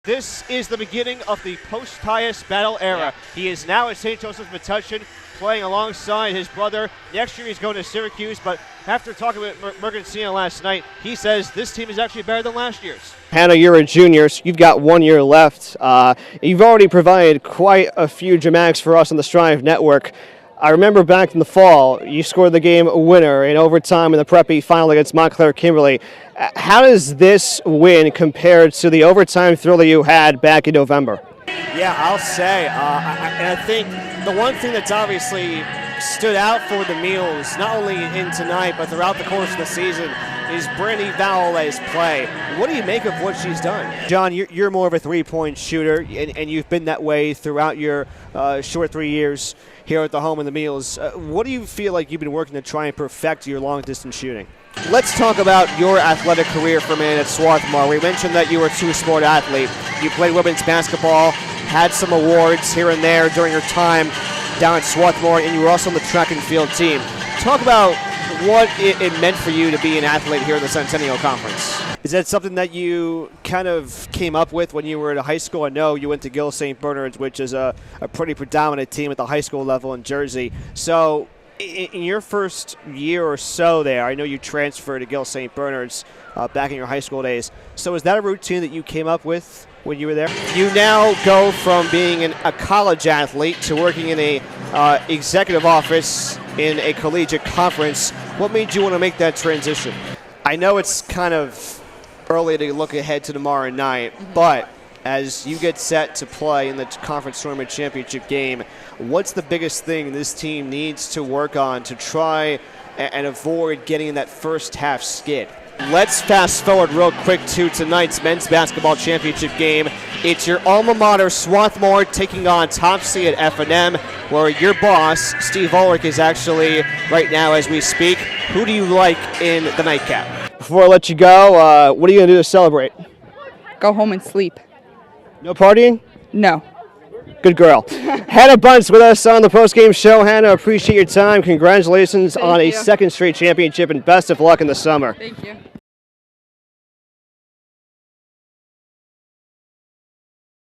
This is the beginning of the post-Tyus battle era. Yeah. He is now at St. Joseph's Metuchen, playing alongside his brother. Next year he's going to Syracuse, but after talking with Mercancino last night, he says this team is actually better than last year's. Hannah, you're a junior, so you've got 1 year left. You've already provided quite a few dramatics for us on the Strive Network. I remember back in the fall, you scored the game winner in overtime in the Preppy final against Montclair Kimberly. How does this win compare to the overtime thriller you had back in November? Yeah, I'll say, and I think the one thing that's obviously stood out for the Mules, not only in tonight but throughout the course of the season, is Brandy Valley's play. What do you make of what she's done? John, you're more of a three-point shooter, and you've been that way throughout your short 3 years here at the home in the Mules. What do you feel like you've been working to try and perfect your long-distance shooting? Let's talk about your athletic career for a minute at Swarthmore. We mentioned that you were a two-sport athlete. You played women's basketball, had some awards here and there during your time down at Swarthmore, and you were also on the track and field team. Talk about what it meant for you to be an athlete here in the Centennial Conference. Is that something that you kind of came up with when you were at high school? I know you went to Gill St. Bernard's, which is a pretty predominant team at the high school level in Jersey. So in your first year or so there, I know you transferred to Gill St. Bernard's back in your high school days. So is that a routine that you came up with when you were there? You now go from being a college athlete to working in a executive office in a collegiate conference. What made you want to make that transition? I know it's kind of early to look ahead to tomorrow night, but as you get set to play in the conference tournament championship game, what's the biggest thing this team needs to work on to try and avoid getting in that first half skid? Let's fast forward real quick to tonight's men's basketball championship game. It's your alma mater, Swarthmore, taking on top seed at F&M, where your boss, Steve Ulrich, is actually right now as we speak. Who do you like in the nightcap? Before I let you go, what are you going to do to celebrate? Go home and sleep. No partying? No. Good girl. Hannah Bunce with us on the postgame show. Hannah, appreciate your time. Congratulations on a second straight championship and best of luck in the summer. Thank you.